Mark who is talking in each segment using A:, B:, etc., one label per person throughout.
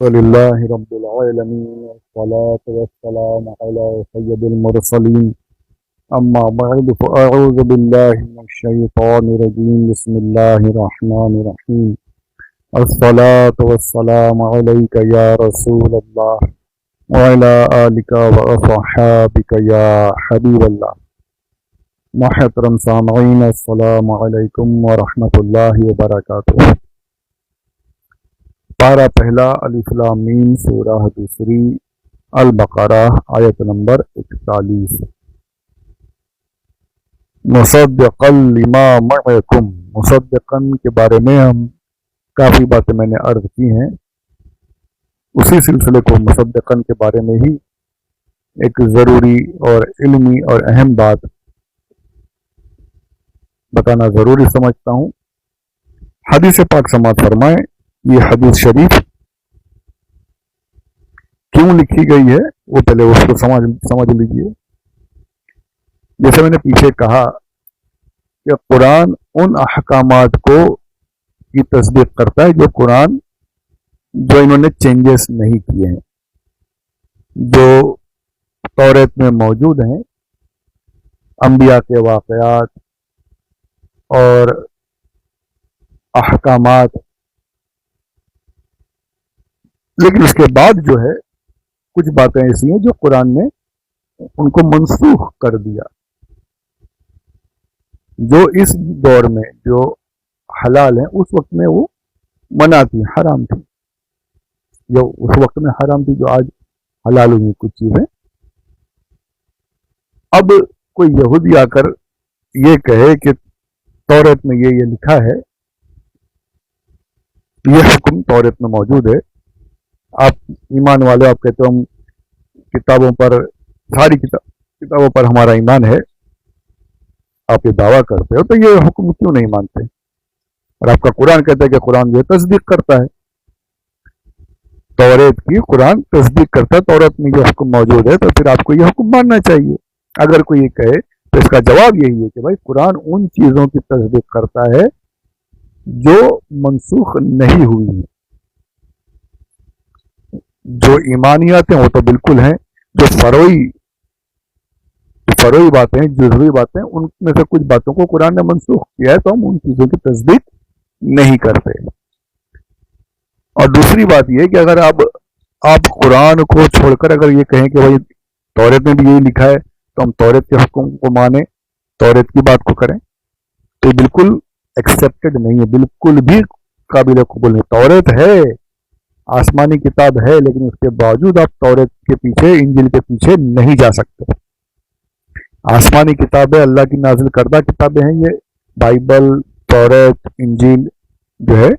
A: لله رب العالمين والصلاة والسلام على سيد المرسلين أما بعد فأعوذ بالله من الشيطان الرجيم بسم الله الرحمن الرحيم الصلاة والسلام عليك يا رسول الله وعلى آلك وأصحابك يا حبيب الله محترم سامعین السلام علیکم ورحمۃ اللہ وبرکاتہ۔ پارہ پہلا الف لام میم سورہ دوسری البقرہ آیت نمبر 41۔ مصدقا لما معکم، مصدقا کے بارے میں ہم کافی باتیں میں نے عرض کی ہیں، اسی سلسلے کو مصدقا کے بارے میں ہی ایک ضروری اور علمی اور اہم بات بتانا ضروری سمجھتا ہوں۔ حدیث پاک سماعت فرمائیں، یہ حدیث شریف کیوں لکھی گئی ہے وہ پہلے اس کو سمجھ لیجئے۔ جیسے میں نے پیچھے کہا کہ قرآن ان احکامات کی تصدیق کرتا ہے جو انہوں نے چینجز نہیں کیے ہیں، جو توریت میں موجود ہیں، انبیاء کے واقعات اور احکامات، لیکن اس کے بعد جو ہے کچھ باتیں ایسی ہیں جو قرآن نے ان کو منسوخ کر دیا، جو اس دور میں جو حلال ہیں اس وقت میں وہ منع تھی، حرام تھی، جو اس وقت میں حرام تھی، جو آج حلال ہوئی کچھ چیزیں۔ اب کوئی یہودی آ کر یہ کہے کہ توریت میں یہ لکھا ہے، یہ حکم توریت میں موجود ہے، آپ ایمان والے، آپ کہتے ہو ہم کتابوں پر، ساری کتابوں پر ہمارا ایمان ہے، آپ یہ دعویٰ کرتے ہو، تو یہ حکم کیوں نہیں مانتے؟ اور آپ کا قرآن کہتا ہے کہ قرآن یہ تصدیق کرتا ہے، توریت کی قرآن تصدیق کرتا ہے، توریت میں یہ حکم موجود ہے، تو پھر آپ کو یہ حکم ماننا چاہیے۔ اگر کوئی یہ کہے تو اس کا جواب یہی ہے کہ بھائی قرآن ان چیزوں کی تصدیق کرتا ہے جو منسوخ نہیں ہوئی ہیں۔ جو ایمانیات ہیں وہ تو بالکل ہیں، جو فروئی باتیں، جزوی باتیں، ان میں سے کچھ باتوں کو قرآن نے منسوخ کیا ہے، تو ہم ان چیزوں کی تصدیق نہیں کرتے۔ اور دوسری بات یہ کہ اگر آپ قرآن کو چھوڑ کر اگر یہ کہیں کہ بھائی توریت میں بھی یہی لکھا ہے تو ہم توریت کے حکم کو مانیں، توریت کی بات کو کریں، تو یہ بالکل ایکسیپٹڈ نہیں ہے، بالکل بھی قابل قبول نہیں۔ توریت ہے، آسمانی کتاب ہے، لیکن اس کے باوجود آپ توریت کے پیچھے، انجیل کے پیچھے نہیں جا سکتے۔ آسمانی کتابیں اللہ کی نازل کردہ کتابیں ہیں، یہ بائبل، توریت، انجیل جو ہے،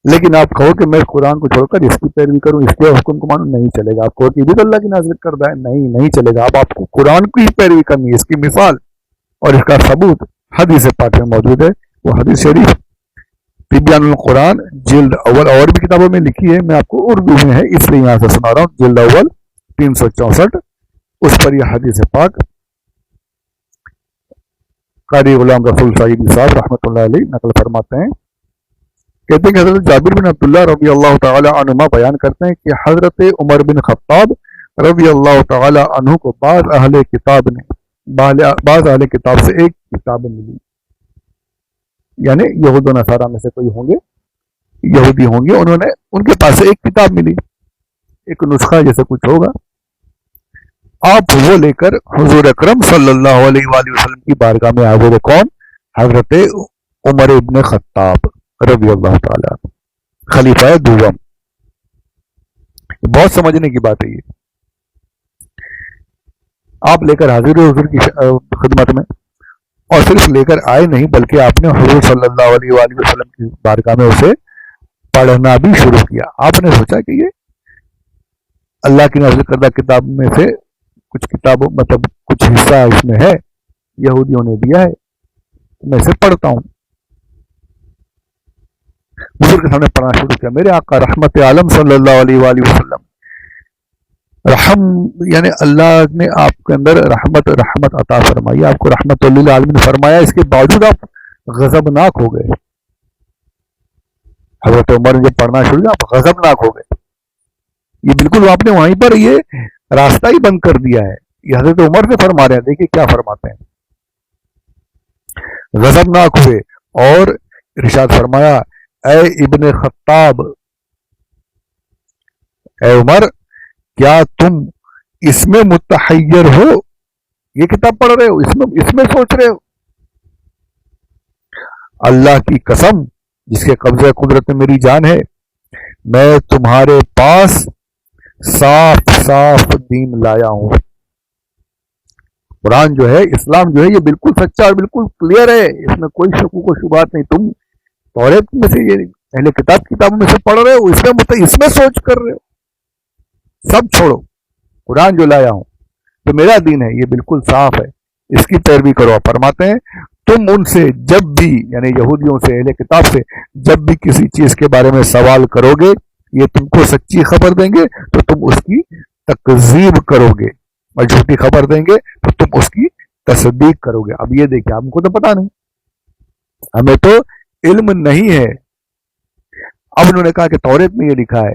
A: لیکن آپ کہو کہ میں قرآن کو چھوڑ کر اس کی پیروی کروں، اس کے حکم کو مانوں، نہیں چلے گا۔ آپ کہو کہ یہ بھی تو اللہ کی نازل کردہ ہے، نہیں چلے گا۔ آپ کو قرآن کی ہی پیروی کرنی ہے۔ اس کی مثال اور اس کا ثبوت حدیث پاک میں موجود ہے، وہ حدیث شریف تبیان القرآن جلد اول، اور بھی کتابوں میں لکھی ہے، میں آپ کو اردو میں ہے اس لیے یہاں سے سنا رہا ہوں، جلد اول 364، اس پر یہ حدیث پاک قاری غلام رسول سعیدی صاحب رحمۃ اللہ علیہ نقل فرماتے ہیں، کہتے ہیں کہ حضرت جابر بن عبداللہ رضی اللہ تعالی عنہما بیان کرتے ہیں کہ حضرت عمر بن خطاب رضی اللہ تعالی عنہ کو بعض اہل کتاب سے ایک کتاب ملی، یعنی یہود و نصارہ میں سے کوئی ہوں گے، یہودی ہوں گے، ان کے پاس سے ایک کتاب ملی، ایک نسخہ جیسے کچھ ہوگا۔ آپ وہ لے کر حضور اکرم صلی اللہ علیہ وآلہ وسلم کی بارگاہ میں حاضر، کون؟ حضرت عمر ابن خطاب رضی اللہ تعالی عنہ، خلیفہ دوم۔ بہت سمجھنے کی بات ہے یہ۔ آپ لے کر حاضر ہوئے حضور کی خدمت میں، اور صرف لے کر آئے نہیں بلکہ آپ نے حضور صلی اللہ علیہ وآلہ وسلم کی بارگاہ میں اسے پڑھنا بھی شروع کیا۔ آپ نے سوچا کہ یہ اللہ کی نازل کردہ کتاب میں سے کچھ کتابوں، مطلب کچھ حصہ اس میں ہے، یہودیوں نے دیا ہے، میں اسے پڑھتا ہوں۔ حضور کے سامنے پڑھنا شروع کیا۔ میرے آقا رحمت عالم صلی اللہ علیہ وآلہ وسلم، یعنی اللہ نے آپ کے اندر رحمت عطا فرمائی، آپ کو رحمت للعالمین فرمایا، اس کے باوجود آپ غضبناک ہو گئے۔ حضرت عمر نے جب پڑھنا شروع کیا آپ غضبناک ہو گئے، یہ بالکل آپ نے وہیں پر یہ راستہ ہی بند کر دیا ہے. یہ حضرت عمر سے فرما رہے ہیں. دیکھیے کیا فرماتے ہیں. غضبناک ہوئے اور ارشاد فرمایا اے ابن خطاب، اے عمر، کیا تم اس میں متحیر ہو؟ یہ کتاب پڑھ رہے ہو، اس میں سوچ رہے ہو؟ اللہ کی قسم جس کے قبضہ قدرت میں میری جان ہے، میں تمہارے پاس صاف صاف دین لایا ہوں. قرآن جو ہے، اسلام جو ہے، یہ بالکل سچا اور بالکل کلیئر ہے. اس میں کوئی شکوک و شبہات نہیں. تم توریت میں سے یہ اہل کتاب کتابوں میں سے پڑھ رہے ہو، اس میں سوچ کر رہے ہو. سب چھوڑو، قرآن جو لایا ہوں تو میرا دین ہے، یہ بالکل صاف ہے، اس کی پیروی کرو. فرماتے ہیں تم ان سے جب بھی، یعنی یہودیوں سے، اہل کتاب سے جب بھی کسی چیز کے بارے میں سوال کرو گے، یہ تم کو سچی خبر دیں گے تو تم اس کی تکذیب کرو گے، اور جھوٹی خبر دیں گے تو تم اس کی تصدیق کرو گے. اب یہ دیکھیں، ہم کو تو پتا نہیں، ہمیں تو علم نہیں ہے. اب انہوں نے کہا کہ توریت میں یہ لکھا ہے.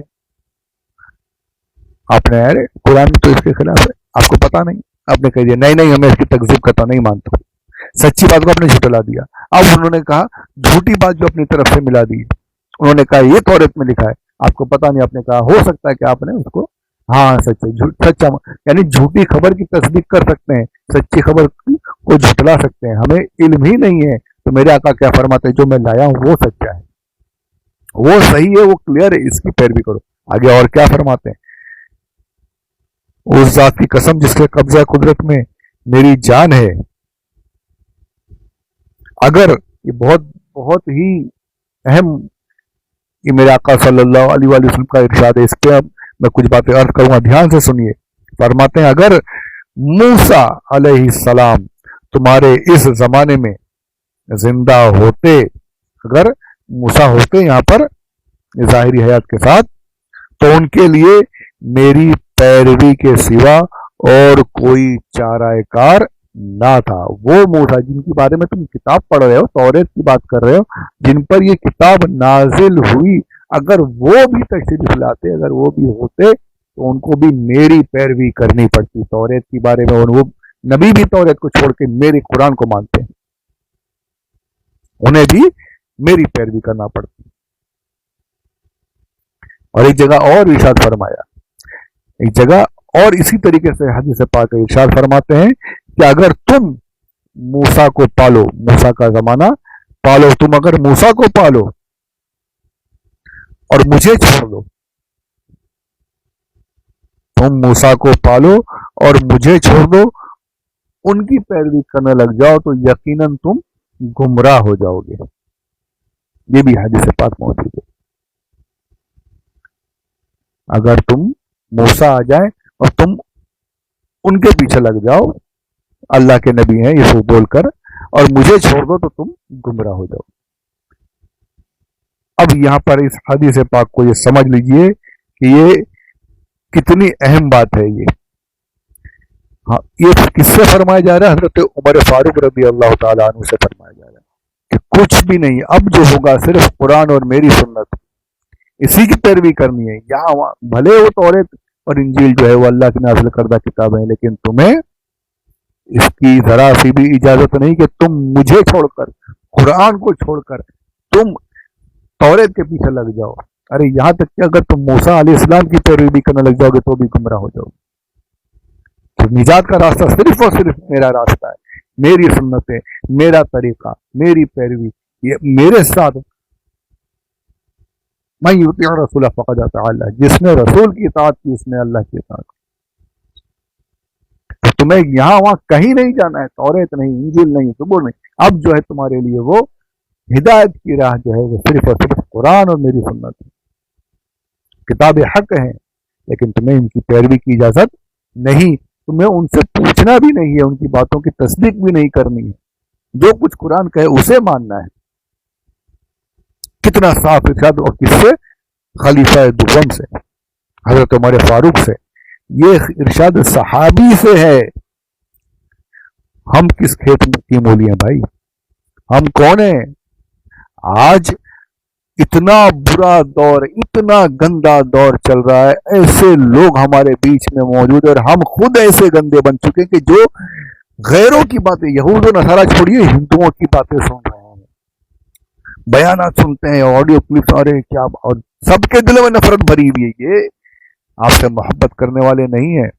A: آپ نے ارے قرآن تو اس کے خلاف ہے، آپ کو پتا نہیں. آپ نے کہہ دیا نہیں ہمیں اس کی تکذیب کرتا نہیں مانتا. سچی بات کو آپ نے جھٹلا دیا. اب انہوں نے کہا جھوٹی بات جو اپنی طرف سے ملا دی. انہوں نے کہا یہ توریت میں لکھا ہے، آپ کو پتا نہیں. آپ نے کہا ہو سکتا ہے کہ آپ نے اس کو ہاں سچ ہے، سچا، یعنی جھوٹی خبر کی تصدیق کر سکتے ہیں، سچی خبر کو جھٹلا سکتے ہیں. ہمیں علم ہی نہیں ہے. تو میرے آقا کیا فرماتے ہیں، جو میں لایا ہوں وہ سچا ہے، وہ صحیح ہے، وہ کلیئر ہے، اس کی پیروی کرو. آگے اور کیا فرماتے ہیں، اس ذات کی قسم جس کے قبضہ قدرت میں میری جان ہے، اگر یہ بہت بہت ہی اہم، یہ میرے آقا صلی اللہ علیہ وآلہ وسلم کا ارشاد ہے. اس پہ میں کچھ باتیں عرض کروں گا، دھیان سے سنیے. فرماتے ہیں اگر موسیٰ علیہ السلام تمہارے اس زمانے میں زندہ ہوتے، اگر موسیٰ ہوتے یہاں پر ظاہری حیات کے ساتھ، تو ان کے لیے میری پیروی کے سوا اور کوئی چارہ کار نہ تھا. وہ موسیٰ جن کے بارے میں تم کتاب پڑھ رہے ہو، توریت کی بات کر رہے ہو، جن پر یہ کتاب نازل ہوئی، اگر وہ بھی تشریف لاتے، اگر وہ بھی ہوتے تو ان کو بھی میری پیروی کرنی پڑتی. توریت کے بارے میں وہ نبی بھی توریت کو چھوڑ کے میرے قرآن کو مانتے ہیں، انہیں بھی میری پیروی کرنا پڑتی. اور ایک جگہ اور ارشاد فرمایا، ایک جگہ اور اسی طریقے سے حدیث پاک ارشاد فرماتے ہیں کہ اگر تم موسیٰ کو پالو، موسیٰ کا زمانہ پالو، تم اگر موسیٰ کو پالو اور مجھے چھوڑ دو، تم موسیٰ کو پالو اور مجھے چھوڑ دو، ان کی پیروی کرنے لگ جاؤ تو یقیناً تم گمراہ ہو جاؤ گے. یہ بھی حدیث پاک موجود ہے. اگر تم موسیٰ آ جائیں اور تم ان کے پیچھے لگ جاؤ، اللہ کے نبی ہیں یہ بول کر، اور مجھے چھوڑ دو تو تم گمراہ ہو جاؤ. اب یہاں پر اس حدیث پاک کو یہ سمجھ لیجئے کہ یہ کتنی اہم بات ہے. ہاں، یہ کس سے فرمایا جا رہا ہے؟ حضرت عمر فاروق رضی اللہ تعالیٰ عنہ سے فرمایا جا رہا ہے کہ کچھ بھی نہیں، اب جو ہوگا صرف قرآن اور میری سنت، اسی کی پیروی کرنی ہے. یہاں بھلے وہ توریت اور انجیل جو ہے وہ اللہ کی نازل کردہ کتاب ہے، لیکن تمہیں اس کی ذرا سی بھی اجازت نہیں کہ تم مجھے چھوڑ کر، قرآن کو چھوڑ کر تم توریت کے پیچھے لگ جاؤ. ارے یہاں تک کہ اگر تم موسیٰ علیہ السلام کی پیروی بھی کرنے لگ جاؤ گے تو بھی گمراہ ہو جاؤ گے. تو نجات کا راستہ صرف اور صرف میرا راستہ ہے، میری سنتیں، میرا طریقہ، میری پیروی، یہ میرے ساتھ. میں یطیع رسول فقد اطاع اللہ، جس نے رسول کی اطاعت کی اس نے اللہ کی اطاعت کی. تو تمہیں یہاں وہاں کہیں نہیں جانا ہے، توریت نہیں، انجیل نہیں، زبور نہیں. اب جو ہے تمہارے لیے وہ ہدایت کی راہ جو ہے وہ صرف اور صرف قرآن اور میری سنت ہے. کتاب حق ہیں لیکن تمہیں ان کی پیروی کی اجازت نہیں. تمہیں ان سے پوچھنا بھی نہیں ہے، ان کی باتوں کی تصدیق بھی نہیں کرنی ہے. جو کچھ قرآن کہے اسے ماننا ہے. کتنا صاف ارشاد! اور کس سے؟ خلیفہ دوم سے، حضرت عمر فاروق سے. یہ ارشاد صحابی سے ہے. ہم کس کھیت کی مولی ہیں بھائی؟ ہم کون ہیں؟ آج اتنا برا دور، اتنا گندا دور چل رہا ہے، ایسے لوگ ہمارے بیچ میں موجود ہیں، اور ہم خود ایسے گندے بن چکے کہ جو غیروں کی باتیں، یہود و نصارہ چھوڑیے، ہندوؤں کی باتیں سن رہے ہیں، بیانات سنتے ہیں، آڈیو کلپس، ارے کیا، اور سب کے دلوں میں نفرت بھری ہوئی ہے، یہ آپ سے محبت کرنے والے نہیں ہیں،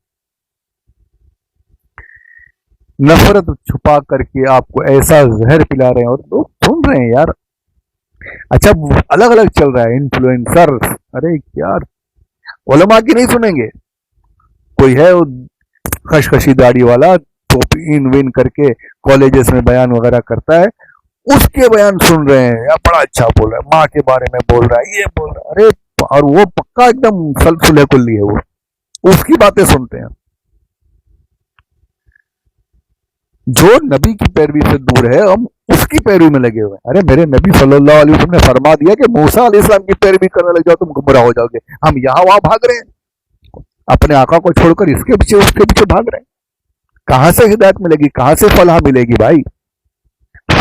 A: نفرت چھپا کر کے آپ کو ایسا زہر پلا رہے ہیں، اور لوگ سن رہے ہیں یار۔ اچھا الگ الگ چل رہا ہے، انفلوئنسر، ارے یار علماء کی نہیں سنیں گے، کوئی ہے خشخشی داڑھی والا ٹوپی ان وین کر کے کالجز میں بیان وغیرہ کرتا ہے، اس کے بیان سن رہے ہیں، یا بڑا اچھا بول رہا ہے، ماں کے بارے میں بول رہا ہے، یہ بول رہا ہے، ارے اور وہ پکا ایک دم سلسلے کلی ہے، وہ اس کی باتیں سنتے ہیں۔ جو نبی کی پیروی سے دور ہے ہم اس کی پیروی میں لگے ہوئے ہیں۔ ارے میرے نبی صلی اللہ علیہ وسلم نے فرما دیا کہ موسیٰ علیہ السلام کی پیروی کرنے لگ جاؤ تم گمراہ ہو جاؤ گے، ہم یہاں وہاں بھاگ رہے ہیں، اپنے آقا کو چھوڑ کر اس کے پیچھے بھاگ رہے ہیں، کہاں سے ہدایت ملے گی، کہاں سے فلاح ملے گی بھائی؟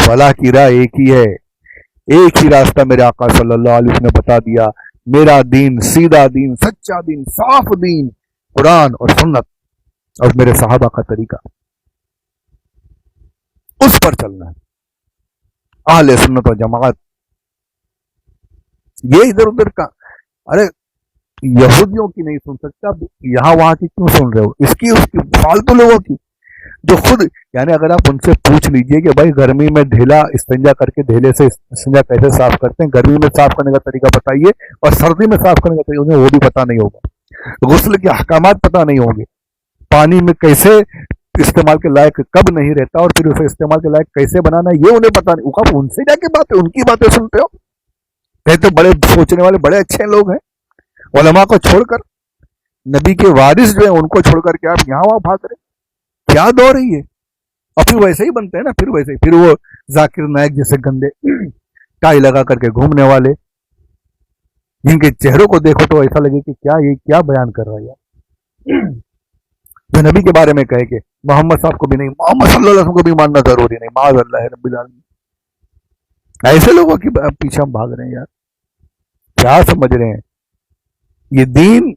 A: فلاح کی راہ ایک ہی ہے، ایک ہی راستہ میرے آقا صلی اللہ علیہ وسلم نے بتا دیا، میرا دین سیدھا دین، سچا دین، صاف دین، قرآن اور سنت اور میرے صحابہ کا طریقہ، اس پر چلنا ہے، اہل سنت و جماعت۔ یہ ادھر ادھر کا، ارے یہودیوں کی نہیں سن سکتا، یہاں وہاں کی کیوں سن رہے ہو، اس کی فالتو لوگوں کی، جو خود، یعنی اگر آپ ان سے پوچھ لیجئے کہ بھائی گرمی میں ڈھیلا استنجا کر کے ڈھیلے سے استنجا کیسے صاف کرتے ہیں، گرمی میں صاف کرنے کا طریقہ بتائیے، اور سردی میں صاف کرنے کا طریقہ انہیں وہ بھی پتا نہیں ہوگا، غسل کے احکامات پتا نہیں ہوں گے، پانی میں کیسے استعمال کے لائق کب نہیں رہتا اور پھر اسے استعمال کے لائق کیسے بنانا ہے، یہ انہیں پتا نہیں، آپ ان سے جا کے باتیں، ان کی باتیں سنتے ہو، کہتے بڑے سوچنے والے بڑے اچھے لوگ ہیں، علماء کو چھوڑ کر، نبی کے وارث جو ہیں ان کو چھوڑ کر کے آپ یہاں وہاں بھاگ رہے، کیا دور ہے یہ؟ اور پھر ویسے ہی بنتے ہیں نا، پھر ویسے ہی، پھر وہ ذاکر نائک جیسے گندے ٹائی لگا کر کے گھومنے والے، جن کے چہروں کو دیکھو تو ایسا لگے کہ کیا یہ کیا بیان کر رہا ہے یار، جو نبی کے بارے میں کہے کہ محمد صاحب کو بھی نہیں، محمد صلی اللہ علیہ وسلم کو بھی ماننا ضروری نہیں، معاذ اللہ رب العالمین، ایسے لوگوں کے پیچھے ہم بھاگ رہے ہیں یار، کیا سمجھ رہے ہیں؟ یہ دین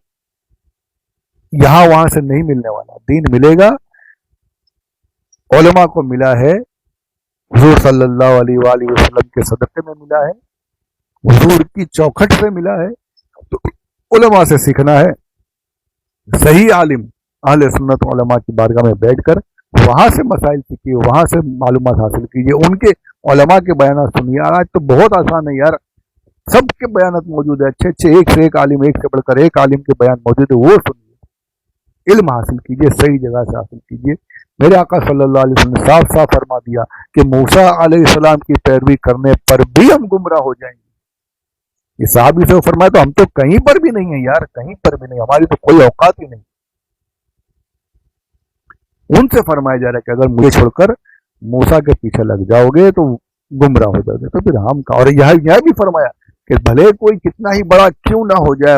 A: یہاں وہاں سے نہیں ملنے والا، دین ملے گا، علماء کو ملا ہے، حضور صلی اللہ علیہ وآلہ وسلم کے صدقے میں ملا ہے، حضور کی چوکھٹ سے ملا ہے، تو علماء سے سیکھنا ہے، صحیح عالم اہل سنت علماء کی بارگاہ میں بیٹھ کر وہاں سے مسائل سیکھیے، وہاں سے معلومات حاصل کیجیے، ان کے علماء کے بیانات سنیے، آج تو بہت آسان ہے یار، سب کے بیانات موجود ہیں، اچھے اچھے، ایک سے ایک عالم، ایک سے بڑھ کر ایک عالم کے بیان موجود ہے، وہ سنیے، علم حاصل کیجیے، صحیح جگہ سے حاصل کیجیے۔ میرے آقا صلی اللہ علیہ وسلم نے صاف صاف فرما دیا کہ موسیٰ علیہ السلام کی پیروی کرنے پر بھی ہم گمراہ ہو جائیں گے، یہ صحابی سے فرمایا، تو ہم تو کہیں پر بھی نہیں ہیں یار، کہیں پر بھی نہیں، ہماری تو کوئی اوقات ہی نہیں، ان سے فرمایا جا رہا ہے کہ اگر مجھے چھوڑ کر موسیٰ کے پیچھے لگ جاؤ گے تو گمراہ ہو جاؤ گے، تو پھر ہم کا، اور یہ بھی فرمایا کہ بھلے کوئی کتنا ہی بڑا کیوں نہ ہو جائے